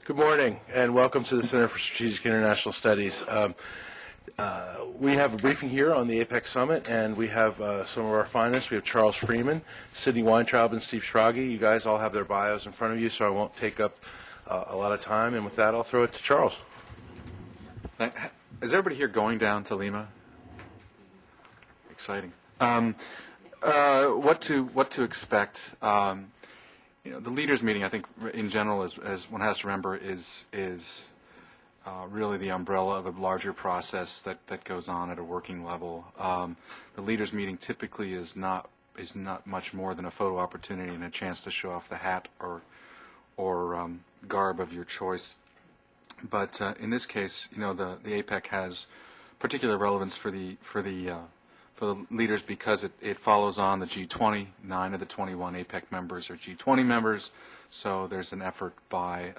Good morning, and welcome to the Center for Strategic International Studies. We have a briefing here on the APEC Summit, and we have some of our finalists. We have Charles Freeman, Sidney Weintraub, and Steve Schrage. You guys all have their bios in front of you, so I won't take up a lot of time. And with that, I'll throw it to Charles. Is everybody here going down to Lima? Exciting. What to expect? The leaders' meeting, I think, in general, as one has to remember, is really the umbrella of a larger process that goes on at a working level. The leaders' meeting typically is not much more than a photo opportunity and a chance to show off the hat or garb of your choice. But in this case, the APEC has particular relevance for the leaders because it follows on the G20. 9 of the 21 APEC members are G20 members, so there's an effort by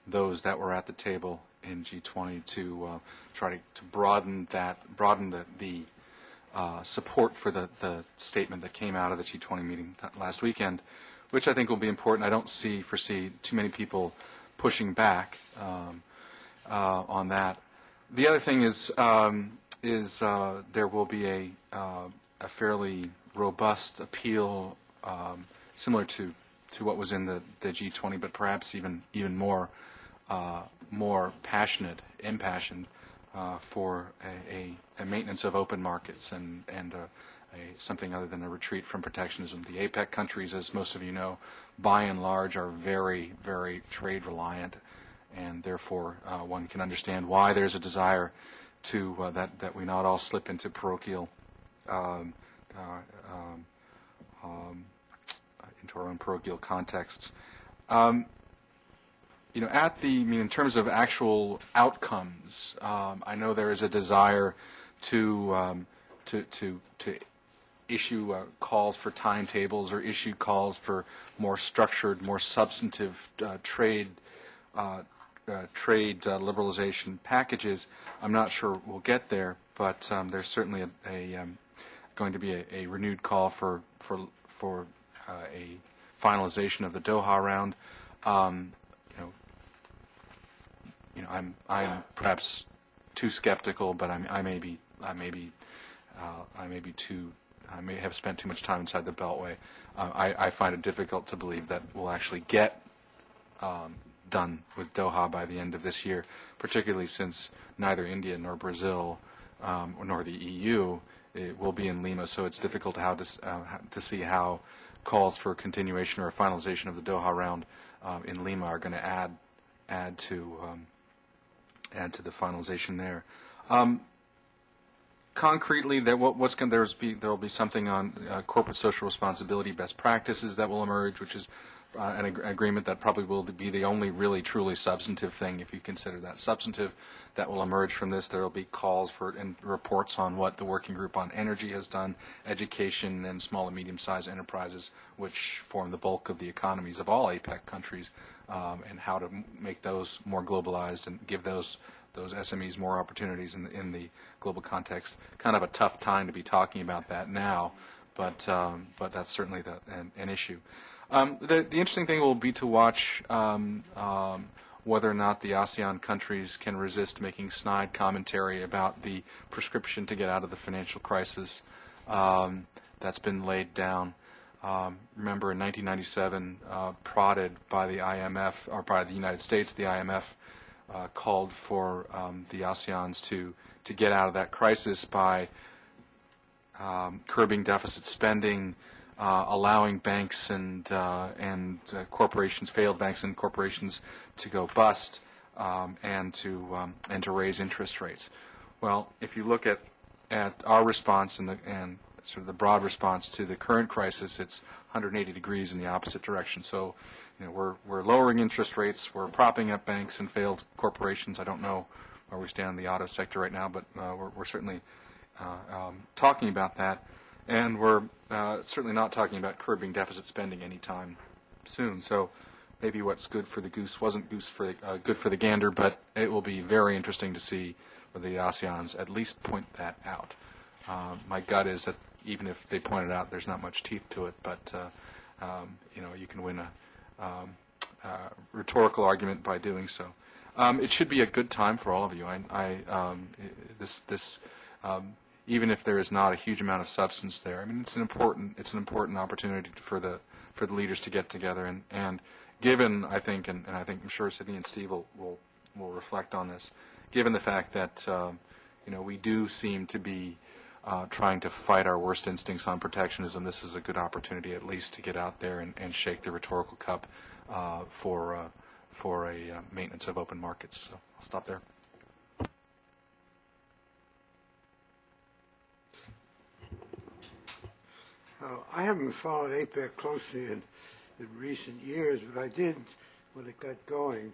those that were at the table in G20 to try to broaden the support for the statement that came out of the G20 meeting last weekend, which I think will be important. I don't foresee too many people pushing back on that. The other thing is there will be a fairly robust appeal, similar to what was in the G20, but perhaps even more passionate, impassioned, for a maintenance of open markets and something other than a retreat from protectionism. The APEC countries, as most of you know, by and large are very, very trade reliant, and therefore one can understand why there's a desire to that we not all slip into parochial into our own parochial contexts. In terms of actual outcomes, I know there is a desire to issue calls for timetables or issue calls for more structured, more substantive trade liberalization packages. I'm not sure we'll get there, but there's certainly going to be a renewed call for a finalization of the Doha round. I'm perhaps too skeptical, but I may have spent too much time inside the Beltway. I find it difficult to believe that we'll actually get done with Doha by the end of this year, particularly since neither India nor Brazil nor the EU will be in Lima, so it's difficult to see how calls for continuation or a finalization of the Doha round in Lima are going to add to the finalization there. Concretely, there will be something on corporate social responsibility best practices that will emerge, which is an agreement that probably will be the only really truly substantive thing, if you consider that substantive, that will emerge from this. There will be calls for and reports on what the Working Group on Energy has done, education, and small and medium-sized enterprises, which form the bulk of the economies of all APEC countries, and how to make those more globalized and give those SMEs more opportunities in the global context. Kind of a tough time to be talking about that now, but that's certainly an issue. The interesting thing will be to watch whether or not the ASEAN countries can resist making snide commentary about the prescription to get out of the financial crisis that's been laid down. Remember, in 1997, prodded by the IMF, or by the United States, the IMF called for the ASEANs to get out of that crisis by curbing deficit spending, allowing banks and corporations, failed banks and corporations, to go bust, and to raise interest rates. Well, if you look at our response and sort of the broad response to the current crisis, it's 180 degrees in the opposite direction. So, we're lowering interest rates, we're propping up banks and failed corporations. I don't know where we stand in the auto sector right now, but we're certainly talking about that. And we're certainly not talking about curbing deficit spending anytime soon. So maybe what's good for the goose wasn't good for the gander, but it will be very interesting to see whether the ASEANs at least point that out. My gut is that even if they point it out, there's not much teeth to it, but you can win rhetorical argument by doing so. It should be a good time for all of you. Even if there is not a huge amount of substance there, I mean, it's an important opportunity for the leaders to get together. And given, I think, and I'm sure Sidney and Steve will reflect on this, given the fact that we do seem to be trying to fight our worst instincts on protectionism, this is a good opportunity at least to get out there and shake the rhetorical cup for a maintenance of open markets. So I'll stop there. I haven't followed APEC closely in recent years, but I did when it got going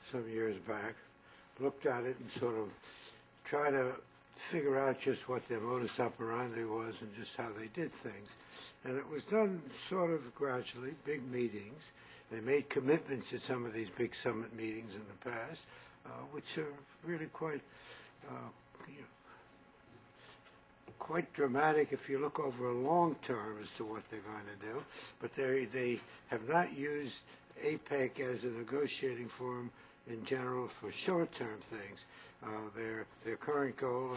some years back, looked at it and sort of tried to figure out just what their modus operandi was and just how they did things. And it was done sort of gradually, big meetings. They made commitments at some of these big summit meetings in the past, which are really quite quite dramatic if you look over a long term as to what they're going to do. But they have not used APEC as a negotiating forum in general for short-term things. Their current goal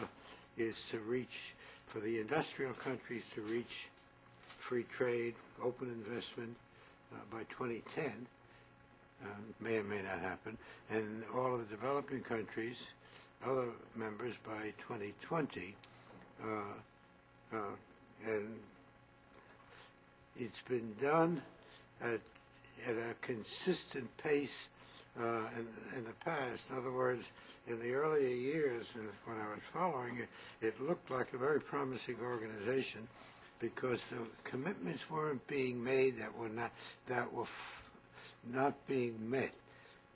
is to reach, for the industrial countries to reach free trade, open investment by 2010. May or may not happen. And all of the developing countries, other members, by 2020. And it's been done at a consistent pace in the past. In other words, in the earlier years, when I was following it, it looked like a very promising organization because the commitments weren't being made that were not being met.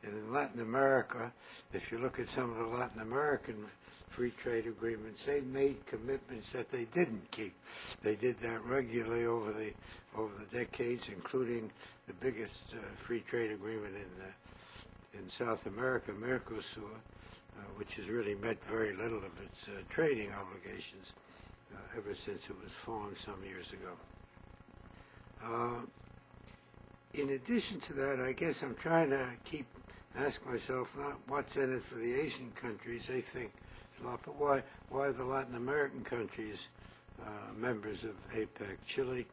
And in Latin America, if you look at some of the Latin American free trade agreements, they made commitments that they didn't keep. They did that regularly over the decades, including the biggest free trade agreement in South America, Mercosur, which has really met very little of its trading obligations ever since it was formed some years ago. In addition to that, I guess I'm trying to ask myself not what's in it for the Asian countries. They think it's a lot, but why the Latin American countries members of APEC, Chile,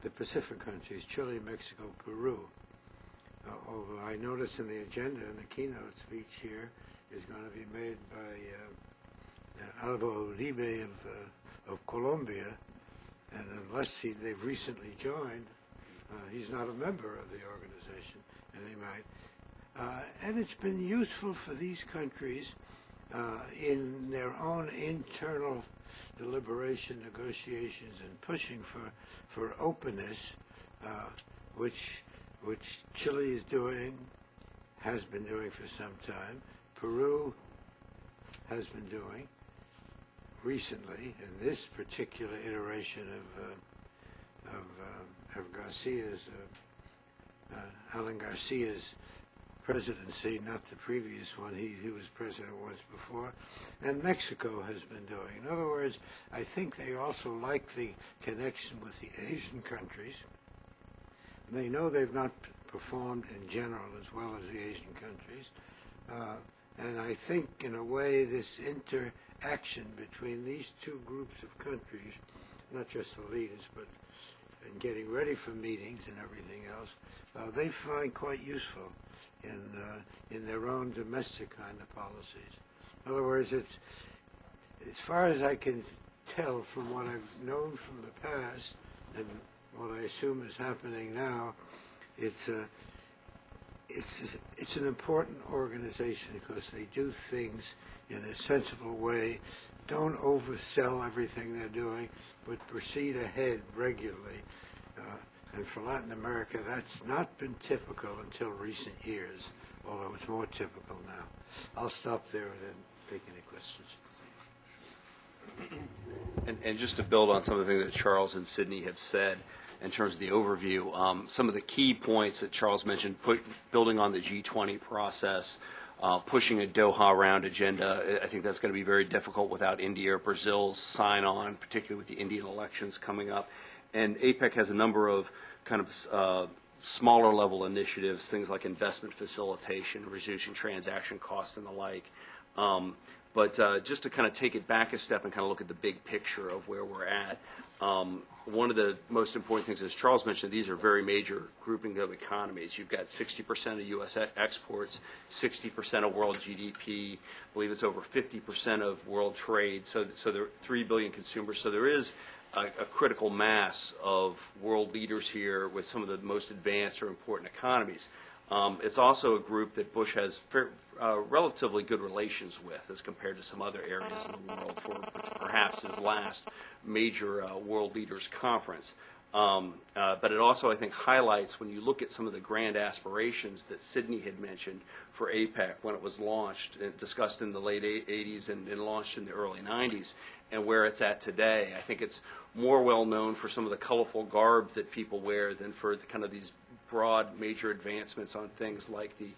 the Pacific countries, Chile, Mexico, Peru. Although I notice in the agenda, in the keynote speech here, is going to be made by Alvaro Uribe of Colombia, and unless they've recently joined, he's not a member of the organization, and he might. And it's been useful for these countries in their own internal deliberation, negotiations, and pushing for openness, which Chile is doing, has been doing for some time. Peru has been doing recently, in this particular iteration of Garcia's, Alan Garcia's presidency, not the previous one. He was president once before. And Mexico has been doing. In other words, I think they also like the connection with the Asian countries. They know they've not performed in general as well as the Asian countries. And I think, in a way, this interaction between these two groups of countries, not just the leaders, but in getting ready for meetings and everything else, they find quite useful in their own domestic kind of policies. In other words, it's, as far as I can tell from what I've known from the past and what I assume is happening now, it's an important organization because they do things in a sensible way, don't oversell everything they're doing, but proceed ahead regularly. And for Latin America, that's not been typical until recent years, although it's more typical now. I'll stop there and then take any questions. And just to build on some of the things that Charles and Sidney have said in terms of the overview, some of the key points that Charles mentioned, building on the G20 process, pushing a Doha round agenda, I think that's going to be very difficult without India or Brazil's sign-on, particularly with the Indian elections coming up. And APEC has a number of kind of smaller level initiatives, things like investment facilitation, reducing transaction costs and the like. But just to kind of take it back a step and kind of look at the big picture of where we're at, one of the most important things, as Charles mentioned, these are very major grouping of economies. You've got 60% of U.S. exports, 60% of world GDP. I believe it's over 50% of world trade. So there are 3 billion consumers. So there is a critical mass of world leaders here with some of the most advanced or important economies. It's also a group that Bush has relatively good relations with as compared to some other areas in the world, for perhaps his last major world leaders conference. But it also, I think, highlights when you look at some of the grand aspirations that Sydney had mentioned for APEC when it was launched and discussed in the late 80s and launched in the early 90s, and where it's at today. I think it's more well known for some of the colorful garb that people wear than for the kind of these broad major advancements on things like the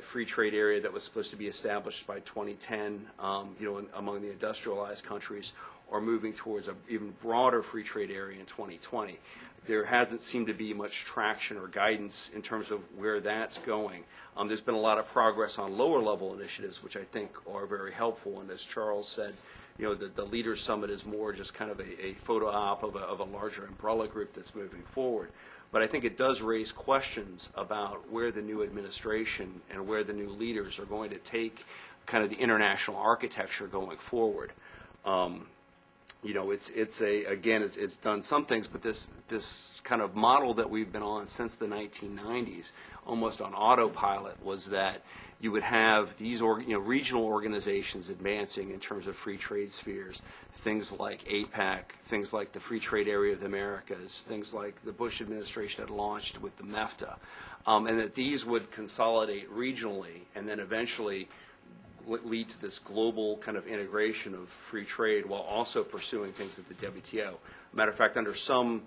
free trade area that was supposed to be established by 2010, among the industrialized countries, or moving towards an even broader free trade area in 2020. There hasn't seemed to be much traction or guidance in terms of where that's going. There's been a lot of progress on lower level initiatives, which I think are very helpful. And as Charles said, the Leaders Summit is more just kind of a photo op of a larger umbrella group that's moving forward. But I think it does raise questions about where the new administration and where the new leaders are going to take kind of the international architecture going forward. It's done some things, but this kind of model that we've been on since the 1990s, almost on autopilot, was that you would have these regional organizations advancing in terms of free trade spheres, things like APEC, things like the Free Trade Area of the Americas, things like the Bush administration had launched with the MEFTA, and that these would consolidate regionally and then eventually lead to this global kind of integration of free trade while also pursuing things at the WTO. Matter of fact, under some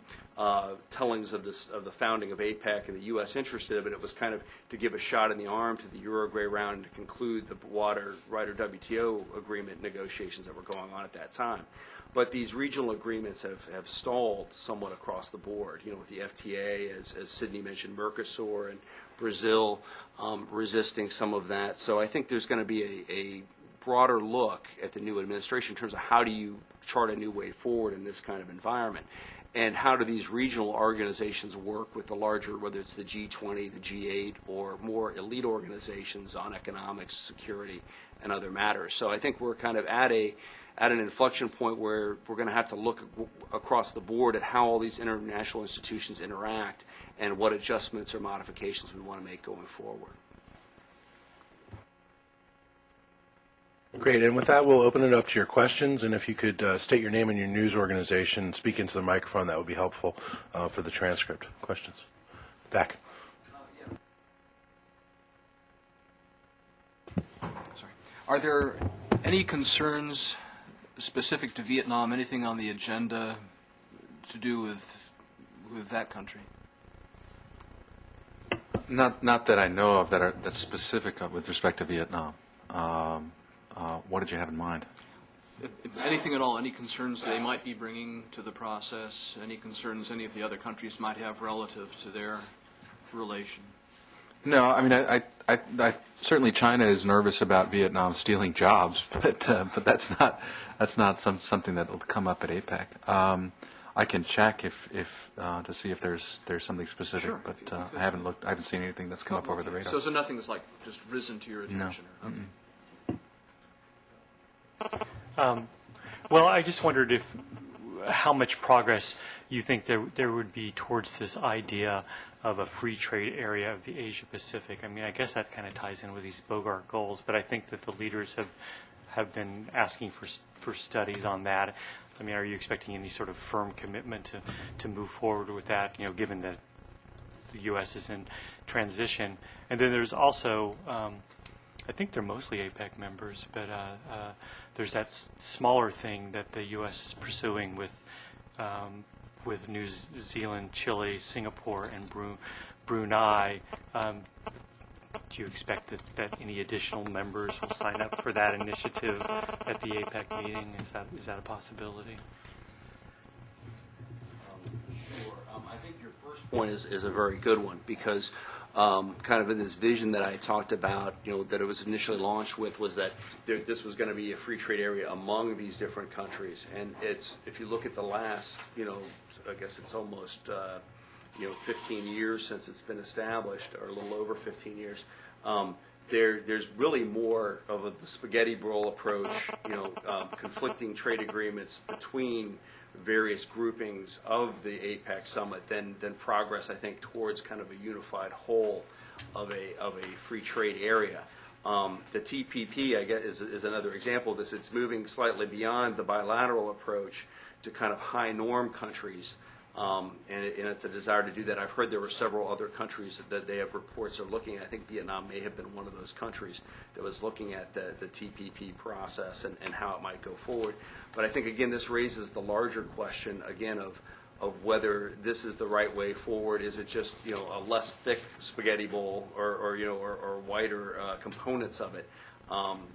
tellings of the founding of APEC and the U.S. interested in it, it was kind of to give a shot in the arm to the Uruguay round and to conclude the wider WTO agreement negotiations that were going on at that time. But these regional agreements have stalled somewhat across the board. With the FTA, as Sydney mentioned, Mercosur and Brazil resisting some of that. So I think there's going to be a broader look at the new administration in terms of how do you chart a new way forward in this kind of environment, and how do these regional organizations work with the larger, whether it's the G20, the G8, or more elite organizations on economics, security, and other matters. So I think we're kind of at an inflection point where we're going to have to look across the board at how all these international institutions interact and what adjustments or modifications we want to make going forward. Great, and with that, we'll open it up to your questions, and if you could state your name and your news organization, speak into the microphone, that would be helpful for the transcript. Questions? Back. Sorry. Are there any concerns specific to Vietnam, anything on the agenda to do with that country? Not that I know of that's specific with respect to Vietnam. What did you have in mind? Anything at all, any concerns they might be bringing to the process, any concerns any of the other countries might have relative to their relation? No, I mean, I certainly China is nervous about Vietnam stealing jobs, but that's not something that will come up at APEC. I can check if to see if there's something specific, Sure, but I haven't seen anything that's come up over the radar. So nothing that's like just risen to your attention? No. Okay. Well, I just wondered how much progress you think there would be towards this idea of a free trade area of the Asia Pacific. I mean, I guess that kind of ties in with these Bogart goals, but I think that the leaders have been asking for studies on that. I mean, are you expecting any sort of firm commitment to move forward with that, given that the U.S. is in transition? And then there's also, I think they're mostly APEC members, but there's that smaller thing that the U.S. is pursuing with New Zealand, Chile, Singapore, and Brunei. Do you expect that any additional members will sign up for that initiative at the APEC meeting? Is that a possibility? Sure. I think your first point is a very good one, because kind of in this vision that I talked about, that it was initially launched with, was that this was going to be a free trade area among these different countries. And if you look at the last, I guess it's almost 15 years since it's been established, or a little over 15 years. There's really more of the spaghetti bowl approach, conflicting trade agreements between various groupings of the APEC summit than progress, I think, towards kind of a unified whole of a free trade area. The TPP, I guess, is another example of this. It's moving slightly beyond the bilateral approach to kind of high norm countries. And it's a desire to do that. I've heard there were several other countries that they have reports are looking at. I think Vietnam may have been one of those countries that was looking at the TPP process and how it might go forward. But I think, again, this raises the larger question, again, of whether this is the right way forward. Is it just, a less thick spaghetti bowl or wider components of it,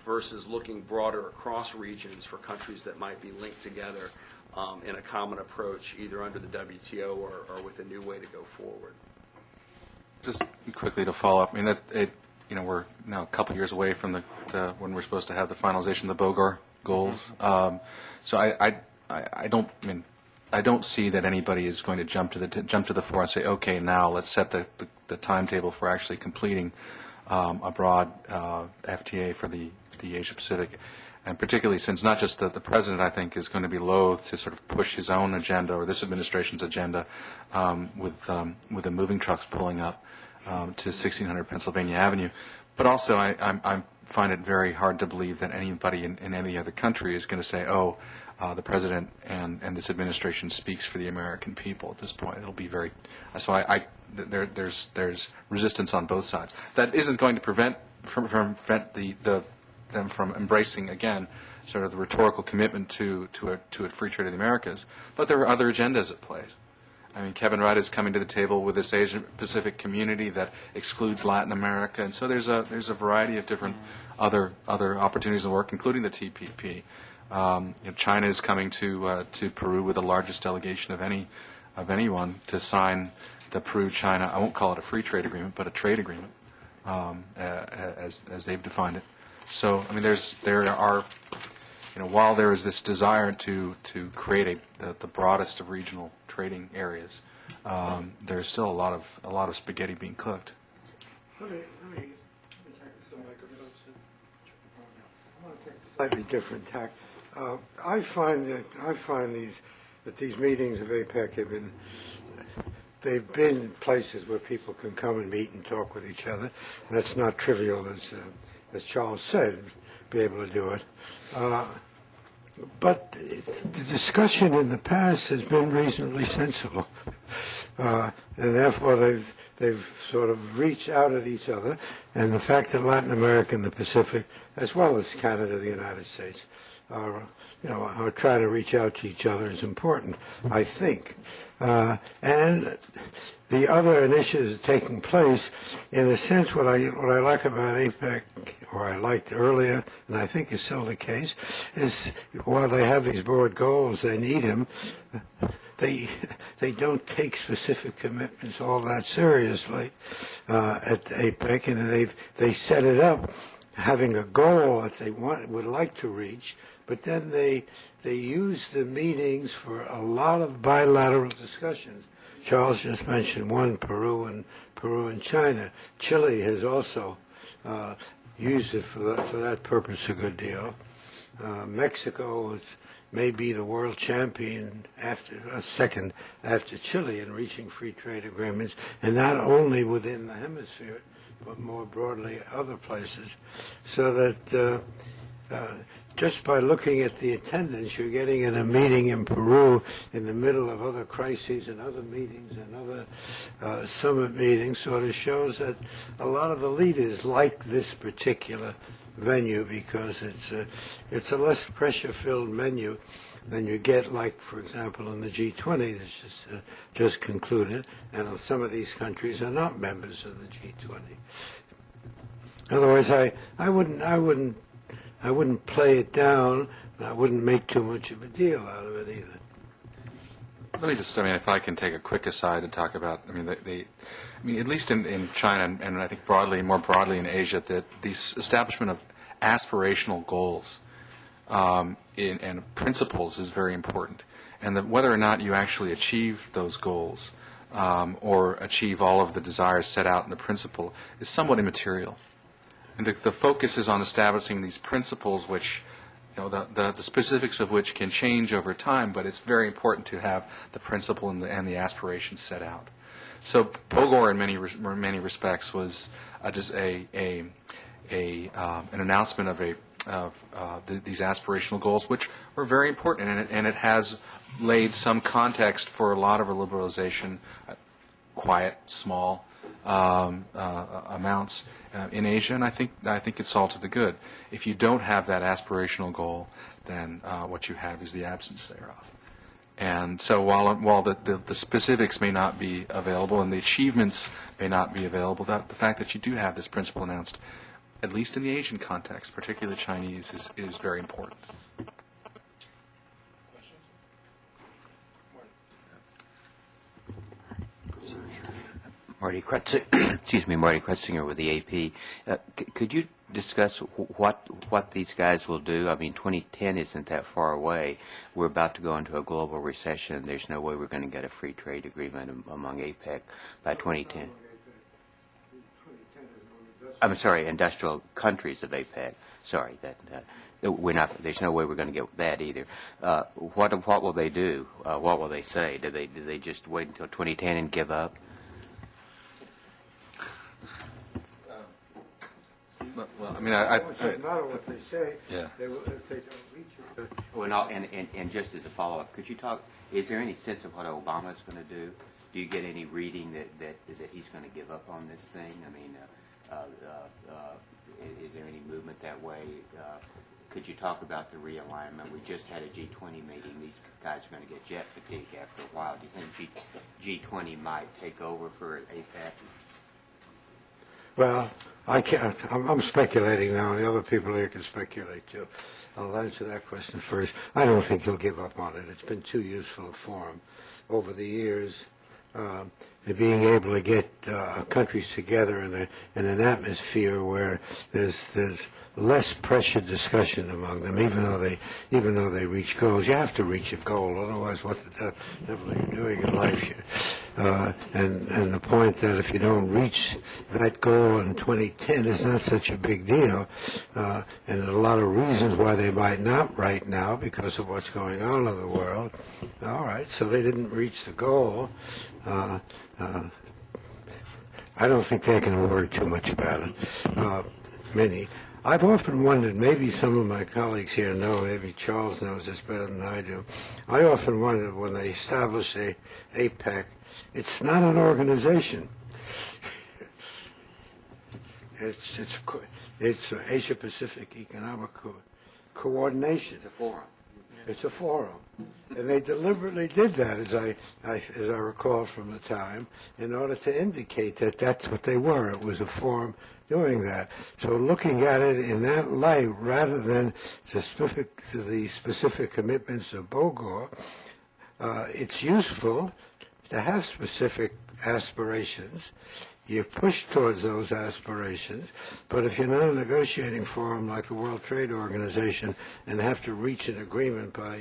versus looking broader across regions for countries that might be linked together in a common approach, either under the WTO or with a new way to go forward. Just quickly to follow up, I mean, we're now a couple years away from the when we're supposed to have the finalization of the Bogor goals. So I don't see that anybody is going to jump to the fore and say, okay, now let's set the timetable for actually completing a broad FTA for the Asia Pacific. And particularly since not just the President, I think, is going to be loath to sort of push his own agenda or this administration's agenda with the moving trucks pulling up to 1600 Pennsylvania Avenue. But also, I find it very hard to believe that anybody in any other country is going to say, oh, the President and this administration speaks for the American people at this point. It'll be very – so there's resistance on both sides. That isn't going to prevent them from embracing, again, sort of the rhetorical commitment to a free trade of the Americas. But there are other agendas at play. I mean, Kevin Rudd is coming to the table with this Asia Pacific community that excludes Latin America, and so there's a variety of different other opportunities to work, including the TPP. China is coming to Peru with the largest delegation of anyone to sign the Peru-China. I won't call it a free trade agreement, but a trade agreement, as they've defined it. So, I mean, there are, while there is this desire to create the broadest of regional trading areas, there's still a lot of spaghetti being cooked. Let me take a slightly different tack. I find that these meetings of APEC they've been places where people can come and meet and talk with each other. And that's not trivial, as Charles said, be able to do it. But the discussion in the past has been reasonably sensible, and therefore they've sort of reached out at each other. And the fact that Latin America and the Pacific, as well as Canada, the United States, are trying to reach out to each other is important, I think. And the other initiatives taking place, in a sense, what I like about APEC, or I liked earlier, and I think is still the case, is while they have these broad goals, they need them. They don't take specific commitments all that seriously at APEC, and they set it up having a goal that they would like to reach, but then they use the meetings for a lot of bilateral discussions. Charles just mentioned one, Peru and China. Chile has also used it for that purpose a good deal. Mexico may be the world champion second after Chile in reaching free trade agreements, and not only within the hemisphere, but more broadly other places. So that just by looking at the attendance you're getting in a meeting in Peru in the middle of other crises and other meetings and other summit meetings sort of shows that a lot of the leaders like this particular venue because it's a less pressure-filled menu than you get, like, for example, in the G20 that's just concluded, and some of these countries are not members of the G20. In other words, I wouldn't play it down, and I wouldn't make too much of a deal out of it either. Let me just, if I can take a quick aside and talk about, at least in China, and I think more broadly in Asia, that the establishment of aspirational goals and principles is very important. And that whether or not you actually achieve those goals or achieve all of the desires set out in the principle is somewhat immaterial. And the focus is on establishing these principles which, the specifics of which can change over time, but it's very important to have the principle and the aspirations set out. So Bogor, in many respects, was just an announcement of these aspirational goals, which are very important, and it has laid some context for a lot of our liberalization, quiet, small amounts in Asia, and I think it's all to the good. If you don't have that aspirational goal, then what you have is the absence thereof. And so while the specifics may not be available and the achievements may not be available, the fact that you do have this principle announced, at least in the Asian context, particularly Chinese, is very important. Marty Kretzinger with the AP. Could you discuss what these guys will do? 2010 isn't that far away. We're about to go into a global recession. There's no way we're going to get a free trade agreement among APEC by 2010. I'm sorry, industrial countries of APEC. Sorry, we're not. There's no way we're going to get that either. What will they do? What will they say? Do they just wait until 2010 and give up? Well, It doesn't matter what they say. Yeah. If they don't reach it. Well, and just as a follow-up, could you talk? Is there any sense of what Obama's going to do? Do you get any reading that he's going to give up on this thing? Is there any movement that way? Could you talk about the realignment? We just had a G20 meeting. These guys are going to get jet fatigue after a while. Do you think G20 might take over for APEC? Well, I can't. I'm speculating now, and the other people here can speculate too. I'll answer that question first. I don't think he'll give up on it. It's been too useful for him over the years. Being able to get countries together in an atmosphere where there's less pressured discussion among them, even though they reach goals. You have to reach a goal, otherwise, what the devil are you doing in life? And the point that if you don't reach that goal in 2010 is not such a big deal, and there's a lot of reasons why they might not right now because of what's going on in the world. All right, so they didn't reach the goal. I don't think they can worry too much about it. I've often wondered, maybe some of my colleagues here know, maybe Charles knows this better than I do. I often wondered when they establish APEC, it's not an organization. It's Asia Pacific Economic Coordination. It's a forum. It's a forum. And they deliberately did that, as I recall from the time, in order to indicate that that's what they were. It was a forum doing that. So looking at it in that light, rather than to the specific commitments of Bogor, it's useful to have specific aspirations. You push towards those aspirations, but if you're not a negotiating forum like the World Trade Organization and have to reach an agreement by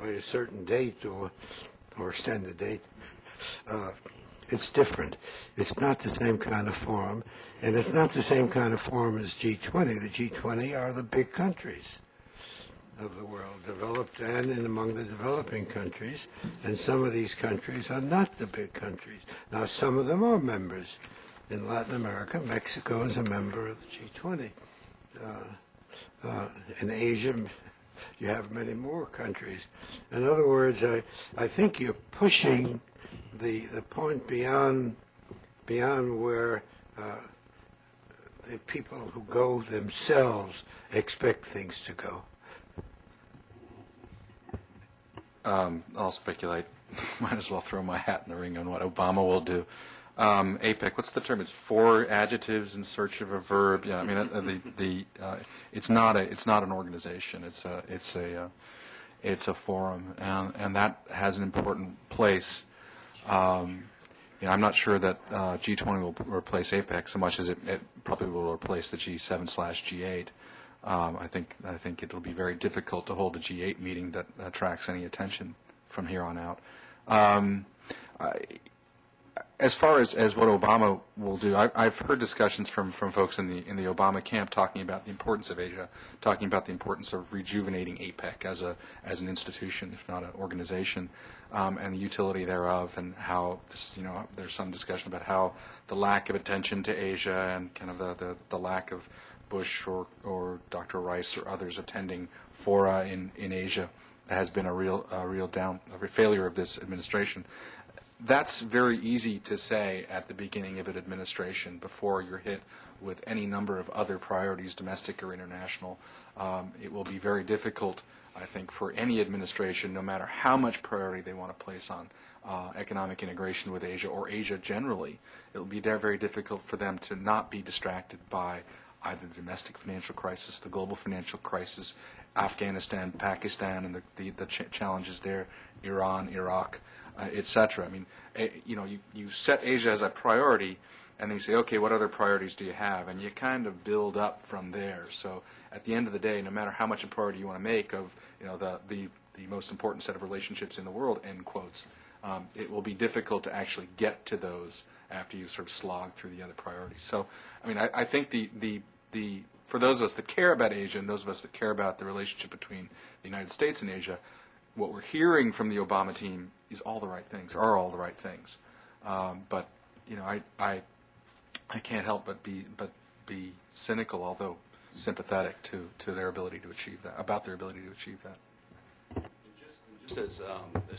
a certain date or extend the date, it's different. It's not the same kind of forum, and it's not the same kind of forum as G20. The G20 are the big countries of the world, developed and among the developing countries, and some of these countries are not the big countries. Now, some of them are members. In Latin America, Mexico is a member of the G20. In Asia, you have many more countries. In other words, I think you're pushing the point beyond where the people who go themselves expect things to go. I'll speculate. Might as well throw my hat in the ring on what Obama will do. APEC, what's the term? It's 4 adjectives in search of a verb. Yeah, it's not an organization. it's a forum, and that has an important place. I'm not sure that G20 will replace APEC so much as it probably will replace the G7/G8. I think it will be very difficult to hold a G8 meeting that attracts any attention from here on out. As far as what Obama will do, I've heard discussions from folks in the Obama camp talking about the importance of Asia, talking about the importance of rejuvenating APEC as an institution, if not an organization, and the utility thereof, and how there's some discussion about how the lack of attention to Asia and kind of the lack of Bush or Dr. Rice or others attending fora in Asia has been a real failure of this administration. That's very easy to say at the beginning of an administration before you're hit with any number of other priorities, domestic or international. It will be very difficult, I think, for any administration, no matter how much priority they want to place on economic integration with Asia or Asia generally. It will be very difficult for them to not be distracted by either the domestic financial crisis, the global financial crisis, Afghanistan, Pakistan, and the challenges there, Iran, Iraq, etc. I mean, you set Asia as a priority, and then you say, okay, what other priorities do you have? And you kind of build up from there. So at the end of the day, no matter how much a priority you want to make of the most important set of relationships in the world, end quotes, it will be difficult to actually get to those after you sort of slog through the other priorities. So, I mean, I think for those of us that care about Asia and those of us that care about the relationship between the United States and Asia, what we're hearing from the Obama team is all the right things. But I can't help but be cynical, although sympathetic to their ability to achieve that, about their ability to achieve that. Just as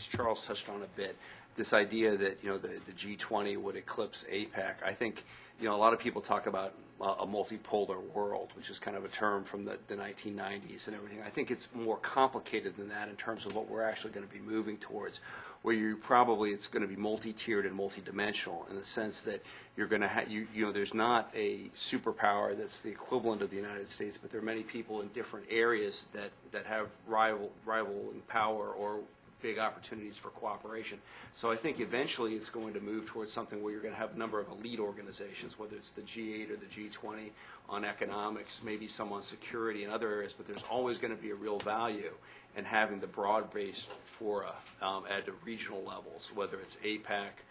Charles touched on a bit, this idea that the G20 would eclipse APEC, I think a lot of people talk about a multipolar world, which is kind of a term from the 1990s and everything. I think it's more complicated than that in terms of what we're actually going to be moving towards, where it's going to be multi-tiered and multi-dimensional in the sense that you're going to have, there's not a superpower that's the equivalent of the United States, but there are many people in different areas that have rivaling power or big opportunities for cooperation. So I think eventually it's going to move towards something where you're going to have a number of elite organizations, whether it's the G8 or the G20 on economics, maybe some on security and other areas, but there's always going to be a real value in having the broad-based fora at the regional levels, whether it's APEC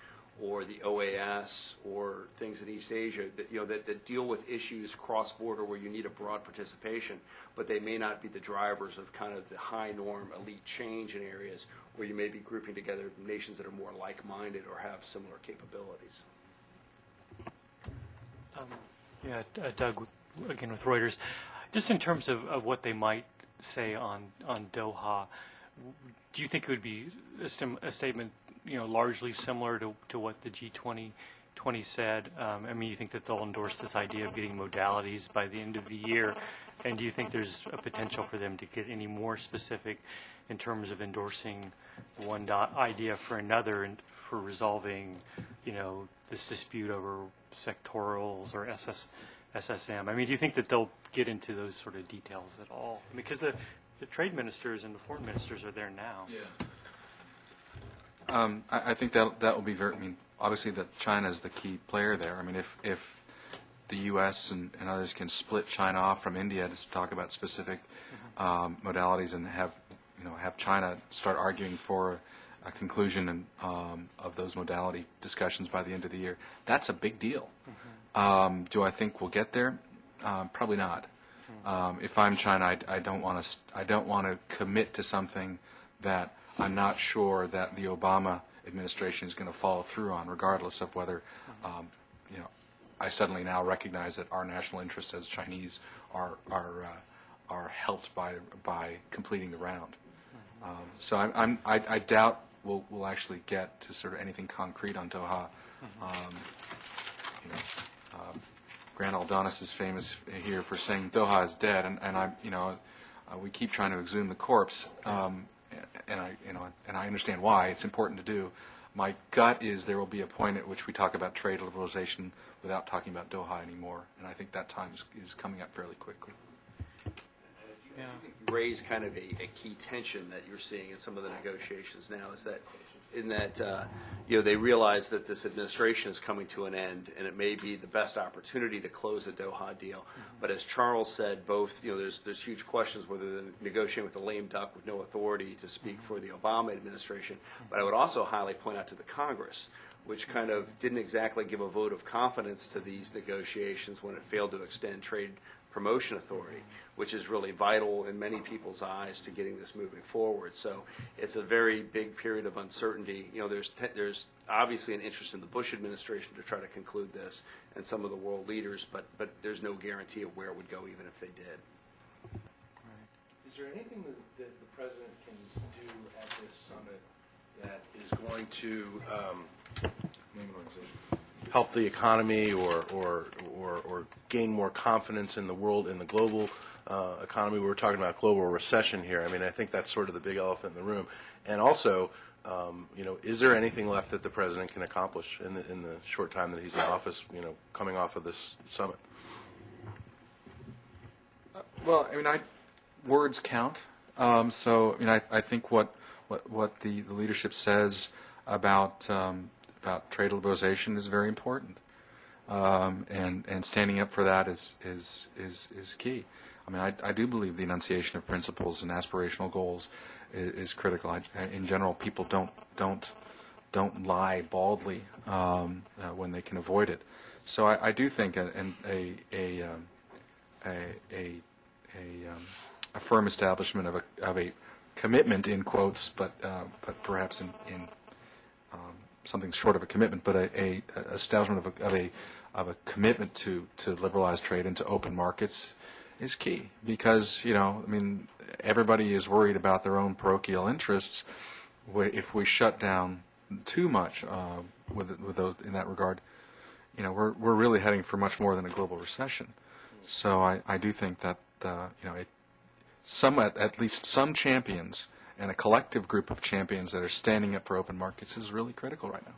or the OAS or things in East Asia that deal with issues cross-border where you need a broad participation, but they may not be the drivers of kind of the high-norm elite change in areas where you may be grouping together nations that are more like-minded or have similar capabilities. Doug, again with Reuters, just in terms of what they might say on Doha, do you think it would be a statement largely similar to what the G20 said? You think that they'll endorse this idea of getting modalities by the end of the year? And do you think there's a potential for them to get any more specific in terms of endorsing one idea for another and for resolving, this dispute over sectorals or SSM? Do you think that they'll get into those sort of details at all? Because the trade ministers and the foreign ministers are there now. Yeah. I think that will be very. Obviously, that China is the key player there. If the U.S. and others can split China off from India to talk about specific modalities and have China start arguing for a conclusion of those modality discussions by the end of the year, that's a big deal. Do I think we'll get there? Probably not. If I'm China, I don't want to commit to something that I'm not sure that the Obama administration is going to follow through on, regardless of whether, I suddenly now recognize that our national interests as Chinese are helped by completing the round. So I doubt we'll actually get to sort of anything concrete on Doha. Grant Aldonis is famous here for saying Doha is dead, and we keep trying to exhume the corpse, and I understand why. It's important to do. My gut is there will be a point at which we talk about trade liberalization without talking about Doha anymore, and I think that time is coming up fairly quickly. And if you Yeah. raise kind of a key tension that you're seeing in some of the negotiations now is that they realize that this administration is coming to an end, and it may be the best opportunity to close the Doha deal. But as Charles said, both there's huge questions whether they're negotiating with a lame duck with no authority to speak for the Obama administration. But I would also highly point out to the Congress, which kind of didn't exactly give a vote of confidence to these negotiations when it failed to extend trade promotion authority, which is really vital in many people's eyes to getting this moving forward. So it's a very big period of uncertainty. There's obviously an interest in the Bush administration to try to conclude this, and some of the world leaders, but there's no guarantee of where it would go even if they did. Is there anything that the president can do at this summit that is going to help the economy or gain more confidence in the world, in the global economy? We were talking about global recession here. I mean, I think that's sort of the big elephant in the room. And also, is there anything left that the president can accomplish in the short time that he's in office, coming off of this summit? Well, I mean, words count. So, I mean, I think what the leadership says about trade liberalization is very important, and standing up for that is key. I mean, I do believe the enunciation of principles and aspirational goals is critical. In general, people don't lie baldly when they can avoid it. So I do think a firm establishment of a commitment, in quotes, but perhaps in something short of a commitment, but a establishment of a commitment to liberalize trade and to open markets is key, because I mean, everybody is worried about their own parochial interests. If we shut down too much with those, in that regard, we're really heading for much more than a global recession. So I do think that at least some champions and a collective group of champions that are standing up for open markets is really critical right now.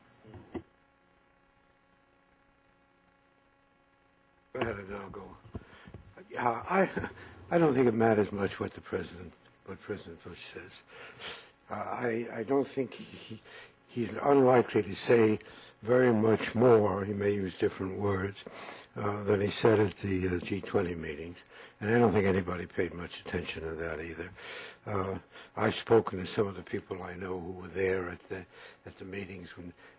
Go ahead, and I'll go. I don't think it matters much what President Bush says. I don't think he's unlikely to say very much more. He may use different words than he said at the G20 meetings. And I don't think anybody paid much attention to that either. I've spoken to some of the people I know who were there at the meetings,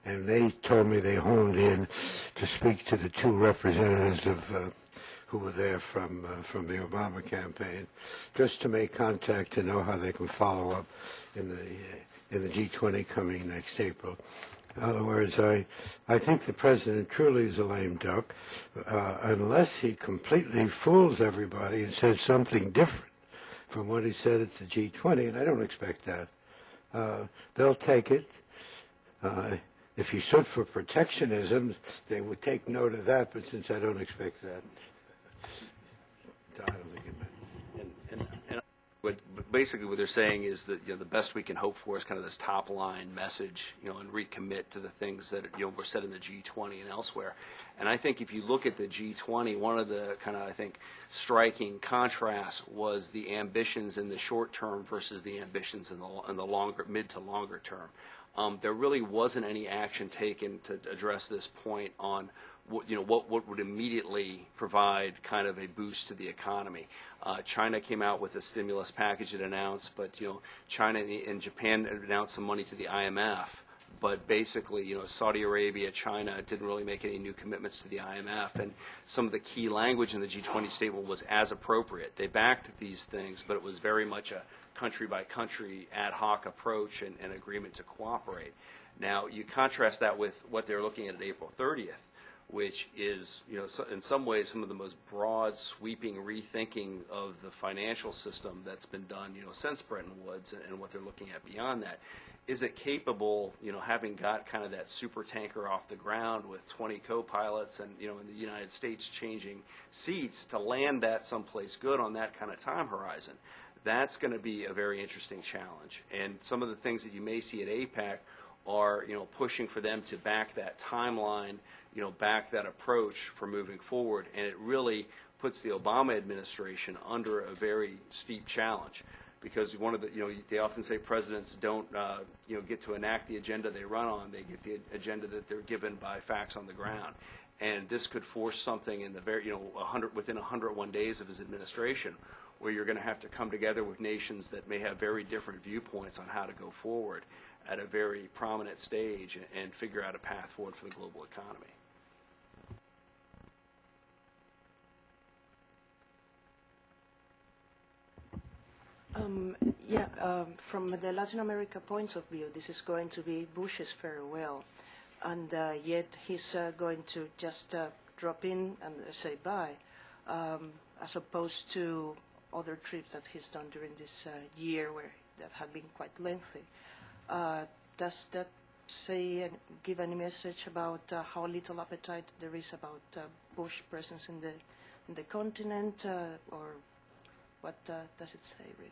and they told me they honed in to speak to the two representatives who were there from the Obama campaign, just to make contact to know how they can follow up in the G20 coming next April. In other words, I think the president truly is a lame duck, unless he completely fools everybody and says something different from what he said at the G20, and I don't expect that. They'll take it. If he stood for protectionism, they would take note of that, but since I don't expect that, I don't think it meant. And basically what they're saying is that the best we can hope for is kind of this top line message, and recommit to the things that were said in the G20 and elsewhere. And I think if you look at the G20, one of the kind of, I think, striking contrasts was the ambitions in the short term versus the ambitions in the mid to longer term. There really wasn't any action taken to address this point on what would immediately provide kind of a boost to the economy. China came out with a stimulus package it announced, but China and Japan announced some money to the IMF. But basically, Saudi Arabia, China didn't really make any new commitments to the IMF, and some of the key language in the G20 statement was as appropriate. They backed these things, but it was very much a country-by-country ad hoc approach and agreement to cooperate. Now, you contrast that with what they're looking at April 30th, which is, in some ways, some of the most broad, sweeping rethinking of the financial system that's been done, since Bretton Woods, and what they're looking at beyond that. Is it capable, having got kind of that super tanker off the ground with 20 co-pilots and, in the United States changing seats, to land that someplace good on that kind of time horizon? That's going to be a very interesting challenge. And some of the things that you may see at APEC are, pushing for them to back that timeline, back that approach for moving forward. And it really puts the Obama administration under a very steep challenge. Because one of the, they often say presidents don't, get to enact the agenda they run on. They get the agenda that they're given by facts on the ground. And this could force something in the within 101 days of his administration, where you're going to have to come together with nations that may have very different viewpoints on how to go forward at a very prominent stage and figure out a path forward for the global economy. From the Latin America point of view, this is going to be Bush's farewell, and yet he's going to just drop in and say bye, as opposed to other trips that he's done during this year that have been quite lengthy. Does that give any message about how little appetite there is about Bush presence in the continent, or what does it say really?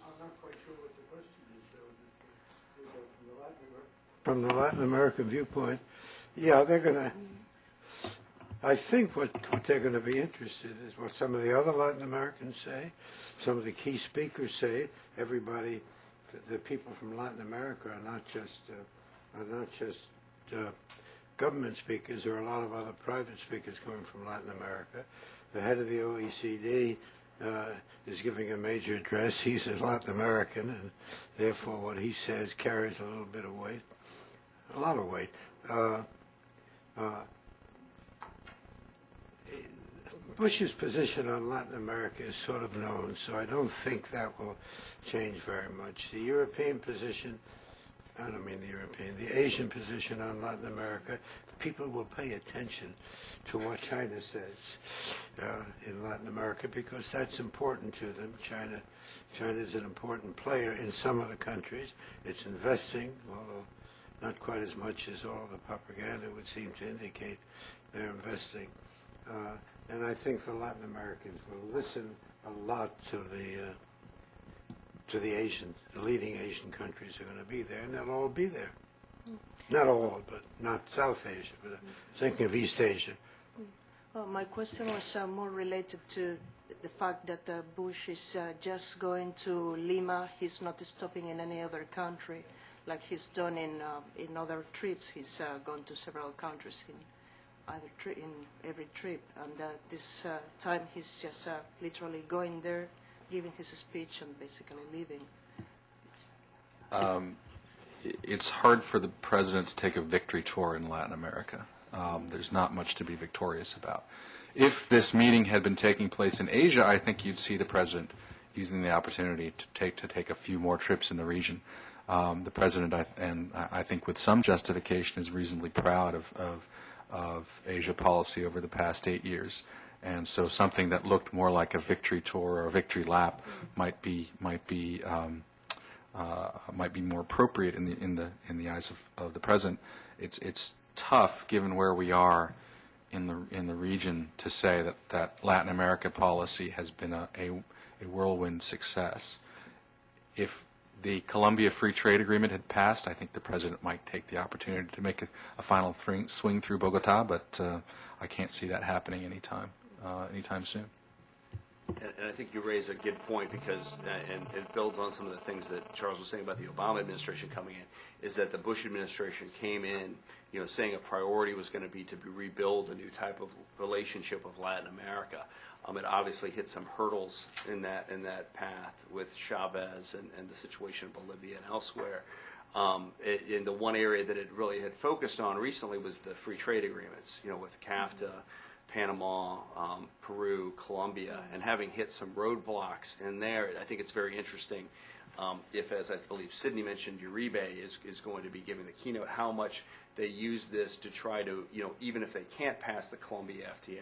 I'm not quite sure what the question is, though. From the Latin American viewpoint, yeah, they're going to. I think what they're going to be interested in is what some of the other Latin Americans say, some of the key speakers say. Everybody, the people from Latin America are not just government speakers. There are a lot of other private speakers coming from Latin America. The head of the OECD is giving a major address. He's a Latin American, and therefore what he says carries a little bit of weight, a lot of weight. Bush's position on Latin America is sort of known, so I don't think that will change very much. The European position, I don't mean the European, the Asian position on Latin America, people will pay attention to what China says in Latin America, because that's important to them. China is an important player in some of the countries. It's investing, although not quite as much as all the propaganda would seem to indicate they're investing. And I think the Latin Americans will listen a lot to the leading Asian countries are going to be there, and they'll all be there. Not all, but not South Asia, but thinking of East Asia. Well, my question was more related to the fact that Bush is just going to Lima. He's not stopping in any other country like he's done in other trips. He's gone to several countries in every trip, and this time he's just literally going there, giving his speech, and basically leaving. It's hard for the president to take a victory tour in Latin America. There's not much to be victorious about. If this meeting had been taking place in Asia, I think you'd see the president using the opportunity to take a few more trips in the region. The president, I think with some justification, is reasonably proud of Asia policy over the past 8 years, and so something that looked more like a victory tour or a victory lap might be more appropriate in the eyes of the president. It's tough, given where we are in the region, to say that Latin America policy has been a whirlwind success. If the Colombia Free Trade Agreement had passed, I think the president might take the opportunity to make a final swing through Bogota, but I can't see that happening anytime soon. And I think you raise a good point, because, and it builds on some of the things that Charles was saying about the Obama administration coming in, is that the Bush administration came in, saying a priority was going to be rebuild a new type of relationship with Latin America. It obviously hit some hurdles in that path with Chavez and the situation in Bolivia and elsewhere. In the one area that it really had focused on recently was the free trade agreements, with CAFTA, Panama, Peru, Colombia, and having hit some roadblocks in there. I think it's very interesting if, as I believe Sydney mentioned, Uribe is going to be giving the keynote, how much they use this to try to, even if they can't pass the Colombia FTA,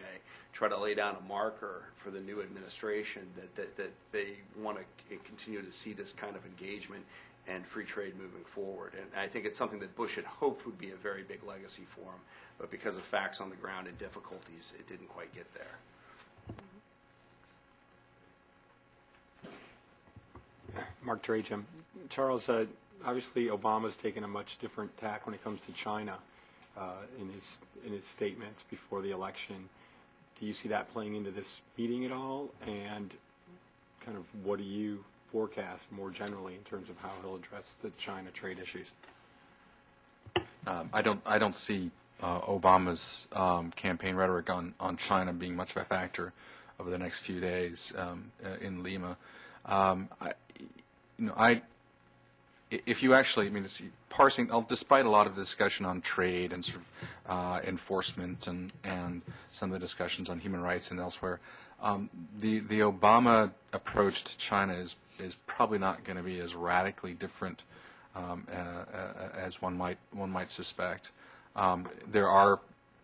try to lay down a marker for the new administration that they want to continue to see this kind of engagement and free trade moving forward. And I think it's something that Bush had hoped would be a very big legacy for him, but because of facts on the ground and difficulties, it didn't quite get there. Mark Dracham. Charles, obviously Obama's taken a much different tack when it comes to China. in his statements before the election. Do you see that playing into this meeting at all? And kind of what do you forecast more generally in terms of how he'll address the China trade issues? I don't see Obama's campaign rhetoric on China being much of a factor over the next few days in Lima. If you actually, it's parsing, despite a lot of discussion on trade and sort of enforcement and some of the discussions on human rights and elsewhere, the Obama approach to China is probably not going to be as radically different as one might suspect. There are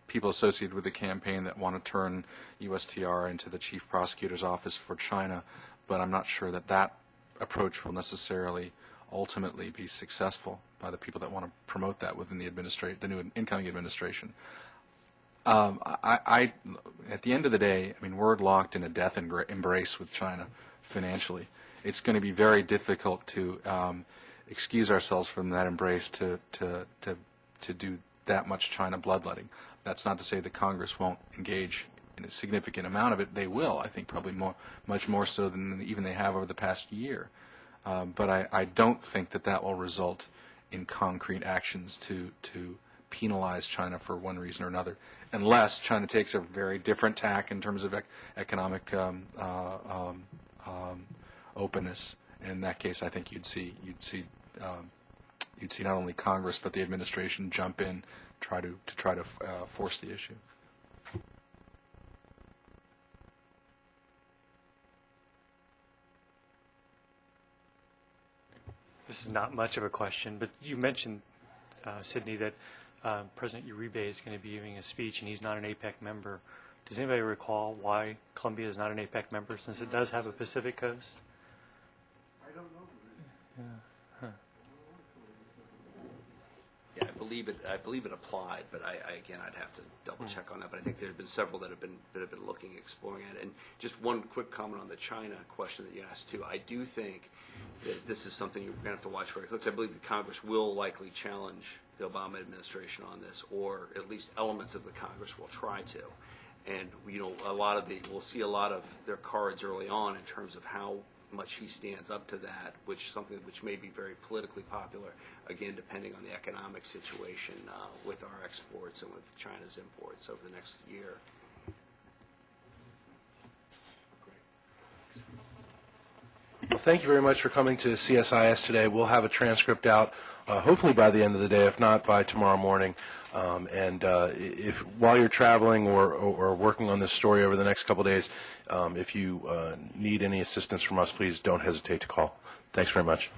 people associated with the campaign that want to turn USTR into the chief prosecutor's office for China, but I'm not sure that approach will necessarily ultimately be successful by the people that want to promote that within the new incoming administration. At the end of the day, we're locked in a death embrace with China financially. It's going to be very difficult to excuse ourselves from that embrace to do that much China bloodletting. That's not to say that Congress won't engage in a significant amount of it. They will, I think, probably much more so than even they have over the past year. But I don't think that will result in concrete actions to penalize China for one reason or another, unless China takes a very different tack in terms of economic openness. In that case, I think you'd see not only Congress but the administration jump in, try to force the issue. This is not much of a question, but you mentioned, Sydney, that President Uribe is going to be giving a speech, and he's not an APEC member. Does anybody recall why Colombia is not an APEC member, since it does have a Pacific coast? I don't know. Yeah. Huh. Yeah, I believe it applied, but again, I'd have to double check on that. But I think there have been several that have been exploring it. And just one quick comment on the China question that you asked too. I do think that this is something you're going to have to watch very closely. I believe the Congress will likely challenge the Obama administration on this, or at least elements of the Congress will try to. And we'll see a lot of their cards early on in terms of how much he stands up to that, which may be very politically popular, again, depending on the economic situation with our exports and with China's imports over the next year. Well, thank you very much for coming to CSIS today. We'll have a transcript out hopefully by the end of the day, if not by tomorrow morning. If while you're traveling or working on this story over the next couple of days, if you need any assistance from us, please don't hesitate to call. Thanks very much.